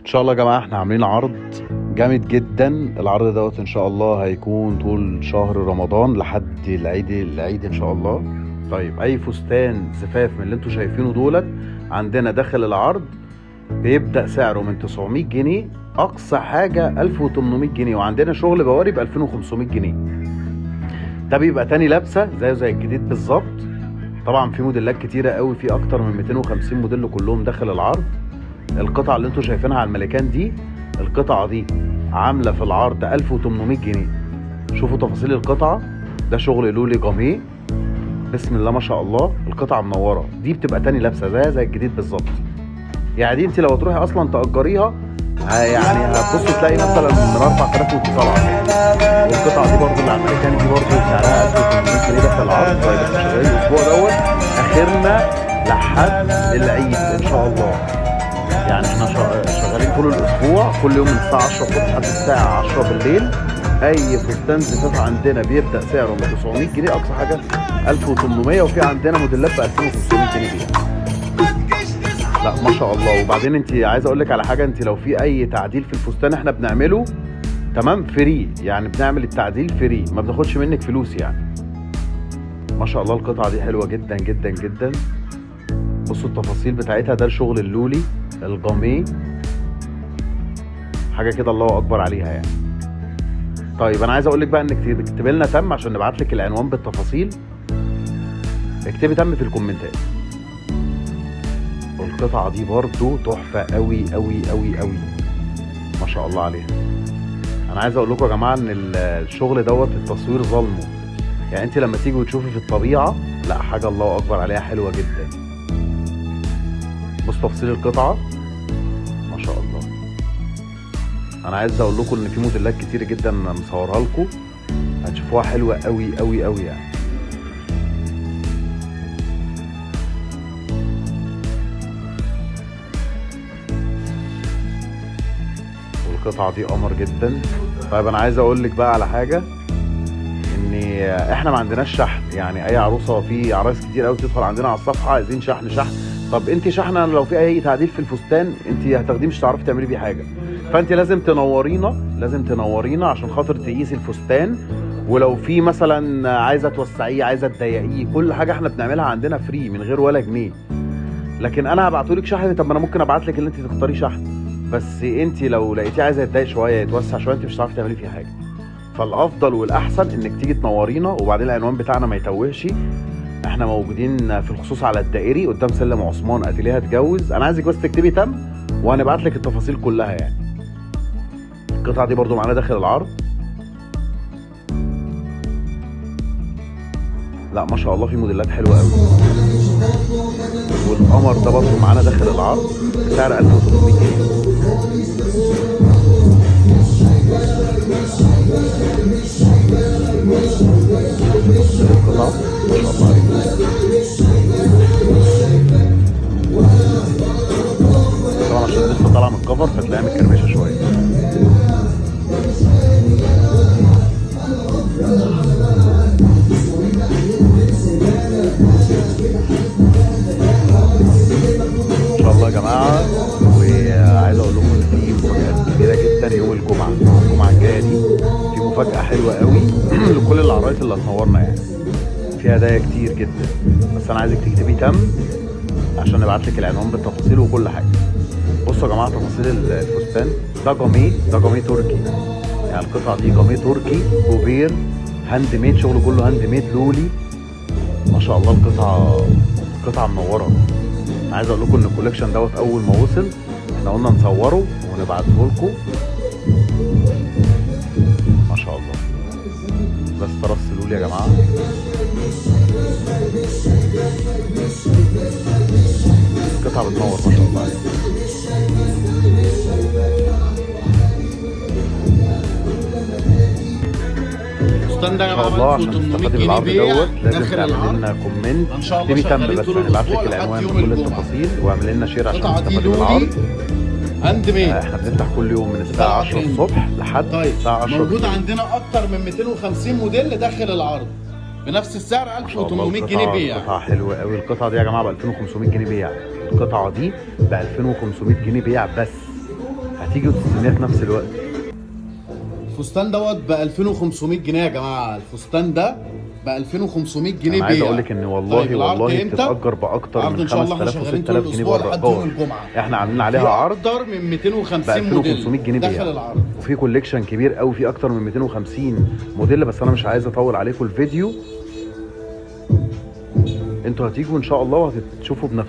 ان شاء الله يا جماعه احنا عاملين عرض جامد جدا. العرض دوت ان شاء الله هيكون طول شهر رمضان لحد العيد ان شاء الله. طيب اي فستان زفاف من اللي انتوا شايفينه دولت عندنا داخل العرض بيبدأ سعره من 900 جنيه، اقصى حاجه 1800 جنيه، وعندنا شغل بواري ب 2500 جنيه. ده بيبقى تاني لابسه زي الجديد بالظبط. طبعا في موديلات كتيره قوي، في اكتر من 250 موديل كلهم داخل العرض. القطعه اللي انتوا شايفينها على الملكان دي، القطعه دي عامله في العرض 1800 جنيه. شوفوا تفاصيل القطعه، ده شغل لولي جاميه بسم الله ما شاء الله. القطعه منوره، دي بتبقى تاني لابسه زي الجديد بالظبط. يعني دي انت لو تروحي اصلا تأجريها يعني هتبص تلاقي مثلا من 4000 وانت طالعه. والقطعه دي برضه اللي على الملكان دي برضه سعرها 1800 جنيه داخل العرض. طيب احنا شغالين الاسبوع دوت اخرنا لحد العيد ان شاء الله. يعني احنا شغالين طول الاسبوع، كل يوم من الساعه 10 الصبح لحد الساعه 10 بالليل. اي فستان زفاف عندنا بيبدا سعره من 900 جنيه، اقصى حاجه 1800، وفي عندنا موديلات ب 2500 جنيه فيها. لا ما شاء الله. وبعدين انت عايز اقول لك على حاجه، انت لو في اي تعديل في الفستان احنا بنعمله تمام فري، يعني بنعمل التعديل فري، ما بناخدش منك فلوس يعني. ما شاء الله القطعه دي حلوه جدا جدا جدا. بصوا التفاصيل بتاعتها، ده الشغل اللولي الجاميه، حاجه كده الله اكبر عليها يعني. طيب انا عايز اقول لك بقى انك تكتبي لنا تم عشان نبعت لك العنوان بالتفاصيل. اكتبي تم في الكومنتات. القطعه دي برضو تحفه قوي قوي قوي قوي، ما شاء الله عليها. انا عايز اقول لكم يا جماعه ان الشغل دوت التصوير ظلمه، يعني انت لما تيجي وتشوفي في الطبيعه لا حاجه الله اكبر عليها حلوه جدا. بص تفاصيل القطعه ما شاء الله. انا عايز اقول لكم ان في موديلات كتير جدا مصورها لكم، هتشوفوها حلوه قوي قوي قوي يعني. والقطعه دي قمر جدا. طيب انا عايز اقول لك بقى على حاجه، ان احنا ما عندناش شحن. يعني اي عروسه، في عرايس كتير قوي تدخل عندنا على الصفحه عايزين شحن. طب انت شحنه لو في اي تعديل في الفستان انت هتاخديه مش هتعرفي تعملي بيه حاجه، فانت لازم تنورينا عشان خاطر تقيسي الفستان. ولو في مثلا عايزه توسعيه، عايزه تضيقيه، كل حاجه احنا بنعملها عندنا فري من غير ولا جنيه. لكن انا هبعتهولك شحن، طب ما انا ممكن ابعت لك اللي انت تختاري شحن، بس انت لو لقيتيه عايزه يتضايق شويه يتوسع شويه انت مش هتعرفي تعملي فيه حاجه. فالافضل والاحسن انك تيجي تنورينا. وبعدين العنوان بتاعنا ما يتوهش، احنا موجودين في الخصوص على الدائري قدام سلم عثمان اتيليه هتجوز. انا عايزك بس تكتبي تم وهنبعت لك التفاصيل كلها يعني. القطعه دي برضو معانا داخل العرض. لا ما شاء الله في موديلات حلوه قوي. والقمر ده برضو معانا داخل العرض بسعر 1800 جنيه. القطعه ما شاء الله عليكم. طبعا عشان لسه طالعه من الكفر فتلاقيها متكرمشه شويه. ان شاء الله يا جماعه. وعايز اقول لكم ان في مفاجآت كبيره جدا يوم الجمعه الجايه دي. في مفاجاه حلوه قوي لكل العرايس اللي هتنورنا يعني، في هدايا كتير جدا. بس انا عايزك تكتبي تم عشان نبعت لك العنوان بالتفاصيل وكل حاجه. بصوا يا جماعه تفاصيل الفستان، ده جاميه تركي. يعني القطعه دي جاميه تركي جوبير هاند ميد، شغل كله هاند ميد لولي ما شاء الله. القطعه منوره. انا عايز اقول لكم ان الكوليكشن دوت اول ما وصل احنا قلنا نصوره ونبعته لكم. ما شاء الله بس ترص لولي يا جماعه. القطعه بتنور ما شاء الله عليها. الفستان ده يا جماعه الله عشان تستفادي بالعرض دوت لازم تعمل لنا كومنت ان شاء الله اكتبي تم شغالين بس طول هنبعت لك الاسبوع العنوان لحد يوم بكل الجمعه. التفاصيل واعمل لنا شير عشان القطعه دي تستفادي لولي بالعرض. هاند ميد. احنا بنفتح كل يوم من الساعه 10 الصبح لحد الساعه 10 موجود بالليل. عندنا اكتر من 250 موديل داخل العرض بنفس السعر ما شاء الله 1800 جنيه بيع. القطعه حلوه قوي. القطعه دي يا جماعه ب 2500 جنيه بيع. القطعه دي ب 2500 جنيه بيع بس. هتيجي وتستنيها في نفس الوقت. الفستان دوت ب 2500 جنيه يا جماعه. الفستان ده ب 2500 جنيه انا عايز بيع. اقول لك ان والله طيب العرض والله امتى؟ بتتأجر باكتر عرض من ان شاء الله احنا 5000 و شغالين طول 6000 جنيه الاسبوع بره لحد يوم الدار. الجمعه. احنا عاملين في عليها عرض اكتر من ب 250 2500 جنيه موديل داخل بيع، العرض. وفي كوليكشن كبير قوي، في اكتر من 250 موديل. بس انا مش عايز اطول عليكم الفيديو، انتوا هتيجوا ان شاء الله وهتشوفوا بنفسكم.